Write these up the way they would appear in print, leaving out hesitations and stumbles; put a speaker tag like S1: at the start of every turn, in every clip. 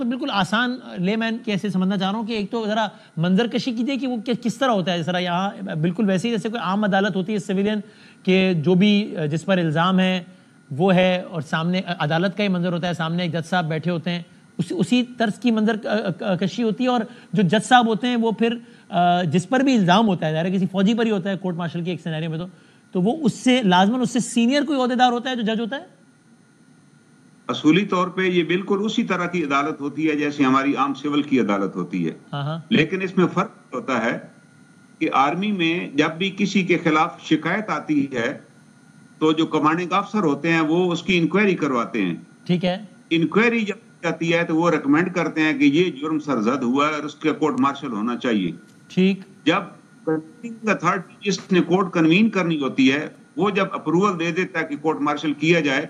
S1: تو بالکل آسان لے مین کیسے سمجھنا چاہ رہا ہوں کہ ایک تو ذرا منظر کشی کیجیے کہ وہ کس طرح ہوتا ہے. ذرا یہاں بالکل ویسے ہی جیسے کوئی عام عدالت ہوتی ہے سویلین کہ جو بھی جس پر الزام ہے وہ ہے اور سامنے عدالت کا ہی منظر ہوتا ہے, سامنے ایک جج صاحب بیٹھے ہوتے ہیں, اسی طرز کی منظر کشی ہوتی ہے. اور جو جج صاحب ہوتے ہیں وہ پھر جس پر بھی الزام ہوتا ہے, ظاہر ہے کسی فوجی پر ہی ہوتا ہے کورٹ مارشل کے ایک سینیریو میں, تو وہ اس سے لازماً اس سے سینئر کوئی عہدیدار ہوتا ہے جو جج ہوتا ہے.
S2: اصولی طور پہ یہ بالکل اسی طرح کی عدالت ہوتی ہے جیسے ہماری عام سول کی عدالت ہوتی ہے, لیکن اس میں فرق ہوتا ہے کہ آرمی میں جب بھی کسی کے خلاف شکایت آتی ہے تو جو کمانڈنگ افسر ہوتے ہیں وہ اس کی انکوائری کرواتے ہیں. ٹھیک ہے, انکوائری جب جاتی ہے تو وہ ریکمینڈ کرتے ہیں کہ یہ جرم سرزد ہوا ہے اور اس کا کورٹ مارشل ہونا چاہیے. ٹھیک, جب کنویننگ اتھارٹی جس نے کورٹ کنوین کرنی ہوتی ہے وہ جب اپروول دے دیتا ہے کہ کورٹ مارشل کیا جائے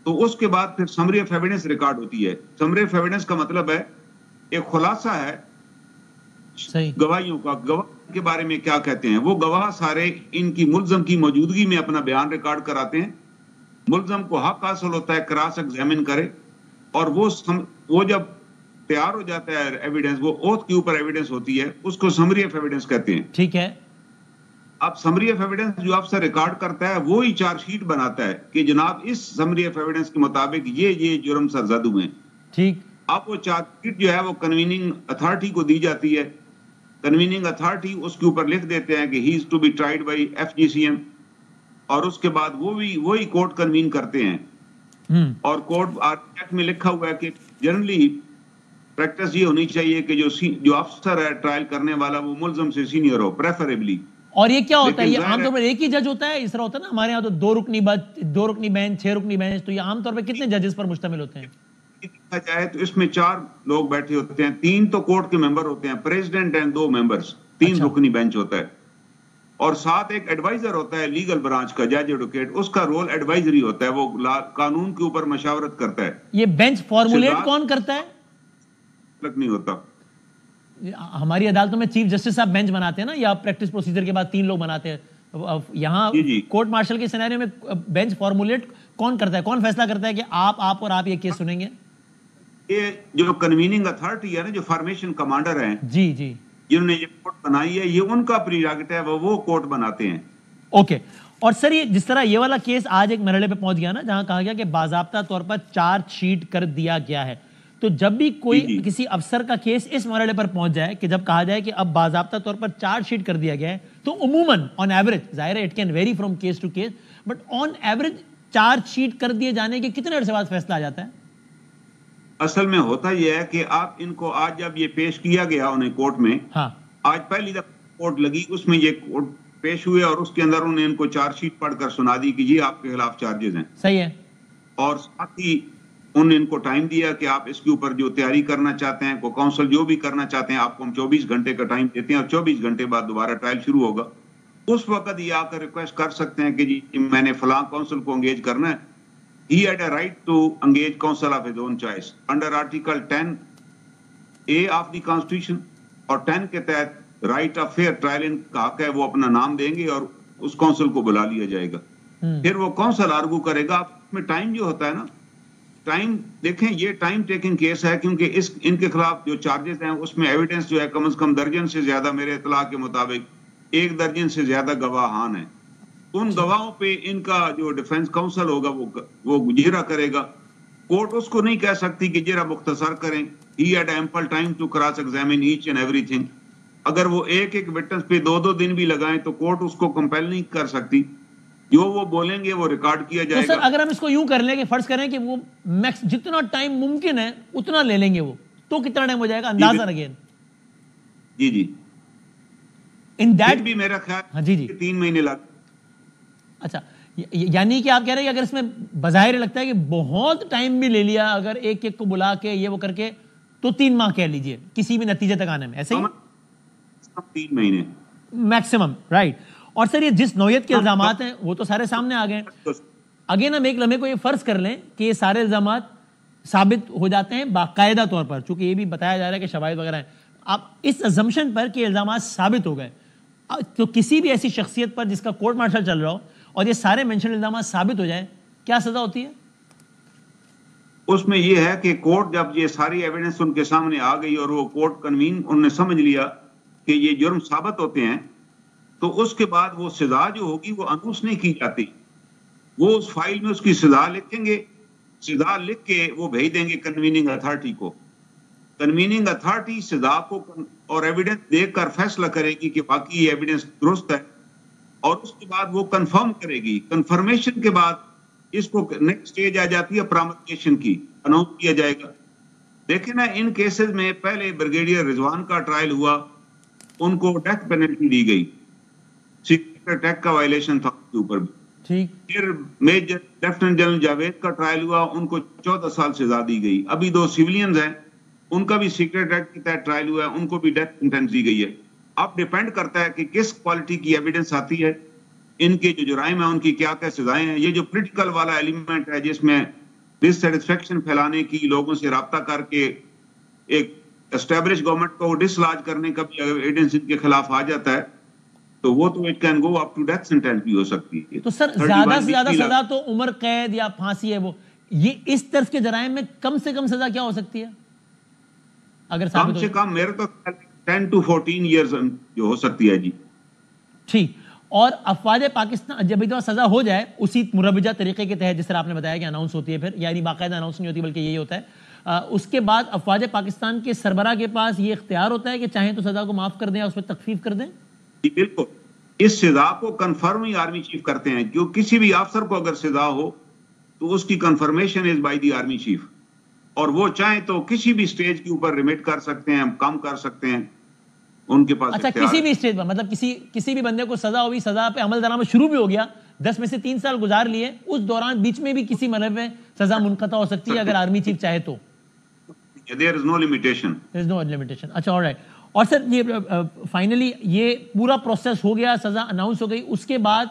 S2: تو اس کے بعد پھر سمری آف ایویڈنس ریکارڈ ہوتی ہے. سمری آف ایویڈنس کا مطلب ہے ایک خلاصہ ہے گواہیوں کا, گواہ کے بارے میں کیا کہتے ہیں. وہ گواہ سارے ان کی ملزم کی موجودگی میں اپنا بیان ریکارڈ کراتے ہیں. ملزم کو حق حاصل ہوتا ہے کراس ایگزامن کرے, اور وہ جب تیار ہو جاتا ہے ایویڈنس, وہ اوتھ کے اوپر ایویڈنس ہوتی ہے, اس کو سمری آف ایویڈنس کہتے ہیں. ٹھیک ہے, اب سمری آف ایویڈنس جو افسر ریکارڈ کرتا ہے وہی چارج شیٹ بناتا ہے کہ جناب اس سمری آف ایویڈنس کے مطابق یہ جرم سرزد ہوئے ہیں. ٹھیک, اب وہ چارج شیٹ جو ہے وہ کنویننگ اتھارٹی کو دی جاتی ہے. کنویننگ اتھارٹی اس کے اوپر لکھ دیتے ہیں کہ he is to be tried by FGCM, اور اس کے بعد وہی کورٹ کنوین کرتے ہیں. اور کورٹ ایکٹ میں لکھا ہوا ہے کہ جنرلی پریکٹس یہ ہونی چاہیے کہ جو افسر ہے ٹرائل کرنے والا وہ ملزم سے سینئر ہو پریفریبلی. اور یہ کیا ہوتا ہے, یہ عام طور پر ایک ہی جج ہوتا ہے, اس طرح ہوتا ہے نا ہمارے یہاں تو 2 رکنی بینچ 6 رکنی بینچ, تو یہ عام طور پہ کتنے ججز پر مشتمل ہوتے ہیں؟ دیکھا جائے تو اس میں 4 لوگ بیٹھے ہوتے ہیں, 3 تو کورٹ کے ممبر ہوتے ہیں, پریزیڈنٹ اینڈ 2 ممبرز, 3 رکنی بینچ ہوتا ہے. اور ساتھ ایک ایڈوائزر ہوتا ہے لیگل برانچ کا, جج ایڈوکیٹ, اس کا رول ایڈوائزری ہوتا ہے, وہ قانون کے اوپر مشاورت کرتا ہے. یہ بینچ فارمولیٹ کون کرتا ہے؟ نہیں ہوتا. ہماری عدالتوں میں چیف جسٹس صاحب بینچ بناتے ہیں نا, یا پریکٹس پروسیجر کے بعد 3 لوگ بناتے ہیں. یہاں کورٹ مارشل کے سینیریو میں بینچ فارمولیٹ کون کرتا ہے, کون فیصلہ کرتا ہے کہ آپ اور آپ یہ کیس سنیں گے؟ یہ جو کنویننگ اتھارٹی ہے نا, جو فارمیشن کمانڈر ہیں, جی جنہوں نے یہ کورٹ بنائی ہے, یہ ان کا پریراگیٹو ہے, وہ کورٹ بناتے ہیں. اوکے, اور سر یہ جس طرح یہ والا کیس آج ایک مرحلے پہ پہنچ گیا نا جہاں کہا گیا کہ باضابطہ طور پر چارج شیٹ کر دیا گیا ہے, تو جب بھی کوئی کسی افسر کا کیس اس مرحلے پر پہنچ جائے کہ جب کہا جائے کہ اب باضابطہ طور پر چارج شیٹ کر دیا گیا ہے, تو عموماً آن ایوریج, ظاہر ہے it can vary from case to case, but on average charge sheet کر دیے جانے کے کتنے عرصے بعد فیصلہ آ جاتا ہے؟ اصل میں ہوتا یہ ہے کہ آپ ان کو آج جب یہ پیش کیا گیا انہیں کورٹ میں, آج پہلی دفعہ کورٹ لگی, اس میں یہ کورٹ پیش ہوئے اور اس کے اندر انہوں نے ان کو چارج شیٹ پڑھ کر سنا دی کہ یہ آپ کے خلاف چارجز ہیں. صحیح ہے, اور ساتھ ہی انہوں نے ان کو ٹائم دیا کہ آپ اس کے اوپر جو تیاری کرنا چاہتے ہیں, کو کونسل جو بھی کرنا چاہتے ہیں, آپ کو ہم 24 گھنٹے کا ٹائم دیتے ہیں, اور 24 گھنٹے بعد دوبارہ ٹرائل شروع ہوگا. اس وقت یہ آ کر ریکویسٹ کر سکتے ہیں کہ جی میں نے فلاں کونسل کو انگیج کرنا ہے. He had a right to engage counsel of his own choice under Article 10A of the Constitution, اور 10 کے تحت right of fair trial ان کا حق ہے, وہ اپنا نام دیں گے اور اس کونسل کو بلا لیا جائے گا. پھر وہ کونسل آرگو کرے گا. اس میں ٹائم جو ہوتا ہے نا, ٹائم دیکھیں یہ ٹائم ٹیکنگ کیس ہے, کیونکہ ان کے خلاف جو چارجز ہیں اس میں ایویڈنس جو ہے کم از کم درجن سے زیادہ, میرے اطلاع کے مطابق 1 درجن سے زیادہ گواہان ہیں. ان گواہوں پہ ان کا جو ڈیفنس کاؤنسل ہوگا وہ جرا کرے گا. کورٹ اس کو نہیں کہہ سکتی کہ جرا مختصر کریں. He had ample time to cross examine each and everything. اگر وہ ایک وٹنس پہ 2 دن بھی لگائیں تو کورٹ اس کو کمپیل نہیں کر سکتی. جو وہ بولیں گے وہ ریکارڈ کیا جائے گا. سر اگر ہم اس کو یوں کر لیں کہ فرض کریں کہ وہ میکس جتنا ٹائم ممکن ہے اتنا لے لیں گے, وہ تو کتنا ٹائم ہو جائے گا اندازہ اگین؟ جی ان دیٹ بھی میرا خیال 3 مہینے لگ. اچھا, یعنی کہ آپ کہہ رہے ہیں کہ اگر اس میں بظاہر لگتا ہے کہ بہت ٹائم بھی لے لیا اگر ایک کو بلا کے یہ وہ کر کے, تو 3 ماہ کہہ لیجئے کسی بھی نتیجے تک آنے میں, ایسے ہی 3 مہینے میکسیمم, رائٹ. اور سر یہ جس نوعیت کے الزامات ہیں وہ تو سارے سامنے آ گئے. اگین ہم ایک لمحے کو یہ فرض کر لیں کہ یہ سارے الزامات ثابت ہو جاتے ہیں باقاعدہ طور پر, چونکہ یہ بھی بتایا جا رہا ہے کہ شواہد وغیرہ ہیں. آپ اس assumption پر کہ الزامات ثابت ہو گئے, تو کسی بھی ایسی شخصیت پر جس کا کورٹ مارشل چل رہا ہو اور یہ سارے مینشن الزامات ثابت ہو جائیں, کیا سزا ہوتی ہے؟ اس میں یہ ہے کہ کورٹ جب یہ ساری ایویڈنس ان کے سامنے آ گئی اور وہ کورٹ کنوین انہوں نے سمجھ لیا کہ یہ جرم ثابت ہوتے ہیں، تو اس کے بعد وہ سزا جو ہوگی وہ اناؤنس نہیں کی جاتی. وہ اس فائل میں اس کی سزا لکھیں گے، سزا لکھ کے وہ بھیج دیں گے کنویننگ اتھارٹی کو. کنویننگ اتھارٹی سزا کو اور ایویڈنس دیکھ کر فیصلہ کرے گی کہ باقی یہ ایویڈنس درست ہے، اور اس کے بعد وہ کنفرم کرے گی. کنفرمیشن کے بعد اس کو نیکسٹ سٹیج آ جاتی ہے پرامولگیشن کی، اناؤنس کیا جائے گا. دیکھیں نا ان کیسز میں پہلے بریگیڈیئر رضوان کا ٹرائل ہوا، ان کو ڈیتھ پینلٹی دی گئی، سیکریٹ ایکٹ کا وائلیشن تھا اس کے اوپر بھی. پھر میجر لیفٹیننٹ جنرل جاوید کا ٹرائل ہوا، ان کو 14 سال سزا دی گئی. ابھی 2 سیولینز ہیں، ان کا بھی سیکریٹ ایکٹ کے تحت ٹرائل ہوا ہے، ان کو بھی ڈیتھ سینٹنس دی گئی ہے. اب ڈیپینڈ کرتا ہے کہ کس کوالٹی کی ایویڈنس آتی ہے، ان کے جو جرائم ہیں ان کی کیا کیا سزائیں ہیں. یہ جو پولیٹیکل والا ایلیمنٹ ہے جس میں ڈس سیٹسفیکشن پھیلانے کی، لوگوں سے رابطہ کر کے ایک اسٹیبلش گورنمنٹ کو ڈس لاج کرنے کا بھی ایویڈنس ان کے خلاف آ جاتا ہے، تو وہ تو it can go up to death sentence بھی ہو سکتی ہے.
S1: تو سر زیادہ سے زیادہ سزا تو عمر قید یا پھانسی ہے. وہ یہ اس طرح کے جرائم میں کم سے کم سزا کیا ہو سکتی ہے؟ اگر
S2: کم سے کم میرے تو 10 to 14 ایئرز جو ہو سکتی ہے. جی
S1: ٹھیک. اور افواج پاکستان جب ایک سزا ہو جائے اسی مروجہ طریقے کے تحت جس طرح آپ نے بتایا کہ اناؤنس ہوتی ہے، پھر یعنی باقاعدہ اناؤنس نہیں ہوتی بلکہ یہی ہوتا ہے، اس کے بعد افواج پاکستان کے سربراہ کے پاس یہ اختیار ہوتا ہے کہ چاہیں تو سزا کو معاف کر دیں یا اس پہ تخفیف کر دیں؟
S2: جی بالکل. اس سزا کو کنفرم ہی آرمی چیف کرتے ہیں. جو کسی بھی افسر کو اگر سزا ہو تو اس کی confirmation is by the army chief, اور وہ چاہیں تو کسی بھی سٹیج کے اوپر ریمٹ کر سکتے ہیں، کم کر سکتے ہیں، ان کے پاس.
S1: اچھا کسی بھی سٹیج پر، مطلب کسی بھی بندے کو سزا ہوئی، سزا پہ عمل درآمد شروع بھی ہو گیا، 10 میں سے 3 سال گزار لیے، اس دوران بیچ میں بھی کسی مرحلے میں سزا منقطع ہو سکتی ہے اگر آرمی چیف چاہے تو.
S2: There is no limitation.
S1: There is no limitation. اچھا all right. اور سر یہ فائنلی یہ پورا پروسیس ہو گیا، سزا اناؤنس ہو گئی، اس کے بعد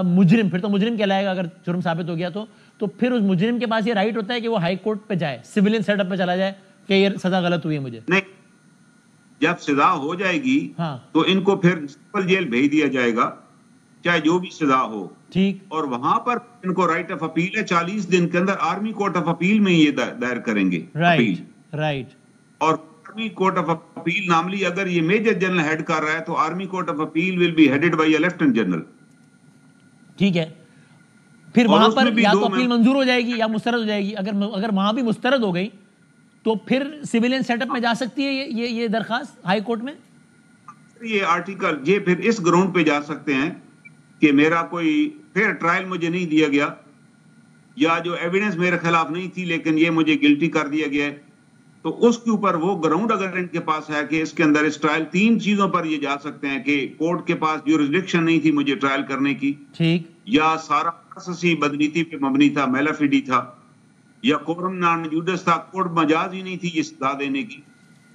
S1: مجرم پھر تو مجرم کہلائے گا اگر جرم ثابت ہو گیا تو پھر اس مجرم کے پاس یہ رائٹ ہوتا ہے کہ وہ ہائی کورٹ پہ جائے، سیولین سیٹ اپ پہ چلا جائے کہ یہ سزا غلط ہوئی ہے مجھے؟
S2: نہیں، جب سزا ہو جائے گی تو ان کو پھر سمپل جیل بھیج دیا جائے گا، چاہے جو بھی سزا ہو. ٹھیک. اور وہاں پر ان کو رائٹ آف اپیل ہے، 40 دن کے اندر آرمی کورٹ آف اپیل میں یہ دائر کریں گے.
S1: رائٹ.
S2: اور army court of appeal namely اگر یہ میجر جنرل ہیڈ کر رہا ہے تو army court of appeal will be headed by a lieutenant general.
S1: ٹھیک ہے. پھر وہاں پر یا تو اپیل منظور ہو جائے گی یا مسترد ہو جائے گی. اگر وہاں بھی مسترد ہو گئی تو پھر سیولین سیٹ اپ میں جا سکتی ہے یہ درخواست ہائی کورٹ میں.
S2: یہ آرٹیکل یہ پھر اس گراؤنڈ پہ جا سکتے ہیں کہ میرا کوئی فیئر ٹرائل مجھے نہیں دیا گیا، یا جو ایویڈنس میرے خلاف نہیں تھی لیکن یہ مجھے گلٹی کر دیا گیا ہے، تو اس کے اوپر وہ گراؤنڈ اگر ان کے پاس ہے کہ اس کے اندر اس ٹرائل 3 چیزوں پر یہ جا سکتے ہیں کہ کورٹ کے پاس جیورسڈکشن نہیں تھی مجھے ٹرائل کرنے کی، ٹھیک، یا سارا پروسیس بدنیتی پہ مبنی تھا، میلافیڈی تھا، یا کورم نان جوڈس تھا، کورٹ مجاز ہی نہیں تھی یہ سزا دینے کی.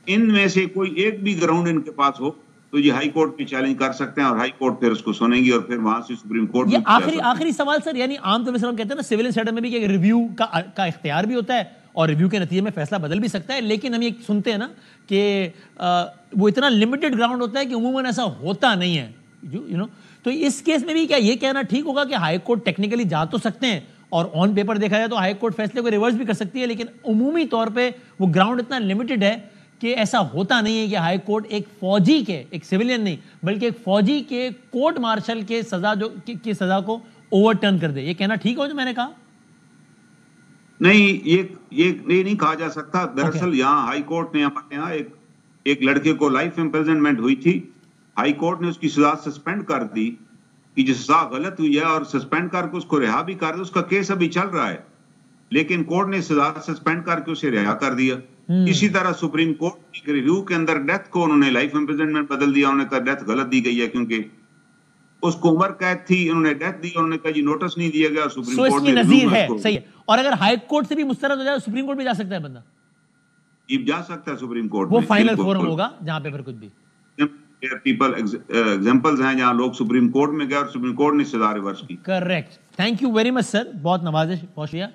S2: ان میں سے کوئی ایک بھی گراؤنڈ ان کے پاس ہو تو یہ ہائی کورٹ پہ چیلنج کر سکتے ہیں اور ہائی کورٹ پھر اس کو سنیں گی اور پھر وہاں سے سپریم کورٹ میں.
S1: آخری سوال سر، یعنی عام طور پر ہم کہتے ہیں نا سول سیٹ میں بھی کہ ریویو کا اختیار بھی ہوتا ہے اور ریویو کے نتیجے میں فیصلہ بدل بھی سکتا ہے، لیکن ہم یہ سنتے ہیں نا کہ وہ اتنا لمیٹڈ گراؤنڈ ہوتا ہے کہ عموماً ایسا ہوتا نہیں ہے، یو نو. تو اس کیس میں بھی کیا یہ کہنا ٹھیک ہوگا کہ ہائی کورٹ ٹیکنیکلی جا تو سکتے ہیں اور آن پیپر دیکھا جائے تو ہائی کورٹ فیصلے کو ریورس بھی کر سکتی ہے، لیکن عمومی طور پہ وہ گراؤنڈ اتنا لمیٹڈ ہے کہ ایسا ہوتا نہیں ہے کہ ہائی کورٹ ایک فوجی کے، ایک سیولین نہیں بلکہ ایک فوجی کے کورٹ مارشل کے سزا کو اوور ٹرن کر دے. یہ کہنا ٹھیک ہو جو میں نے کہا؟
S2: نہیں، یہ نہیں کہا جا سکتا. دراصل یہاں ہائی کورٹ نے ہمارے یہاں ایک لڑکے کو لائف امپریزنمنٹ ہوئی تھی، ہائی کورٹ نے اس کی سزا سسپینڈ کر دی کہ جو سزا غلط ہوئی ہے اور سسپینڈ کر کے اس کو رہا بھی کر دیا. اس کا کیس ابھی چل رہا ہے لیکن کورٹ نے سزا سسپینڈ کر کے اسے رہا کر دیا. اسی طرح سپریم کورٹ کی ریویو کے اندر ڈیتھ کو انہوں نے لائف امپریزنمنٹ بدل دیا. انہوں نے کہا ڈیتھ غلط دی گئی ہے کیونکہ اس کو عمر قید تھی، انہوں نے ڈیتھ دی، انہوں نے کہا جی نوٹس نہیں دیا گیا. سپریم کورٹ نے
S1: نظیر ہے، صحیح ہے. اور اگر ہائی کورٹ سے بھی مسترد ہو جائے تو سپریم کورٹ بھی جا سکتا ہے بندہ؟
S2: جی جا سکتا ہے سپریم کورٹ.
S1: وہ فائنل فورم ہوگا جہاں پہ پھر کچھ بھی
S2: پیپل ایگزامپلز ہیں جہاں لوگ سپریم کورٹ میں گئے اور سپریم کورٹ نے سزا ریورس کی.
S1: Correct. Thank you very much sir, بہت نوازش، بہت شکریہ.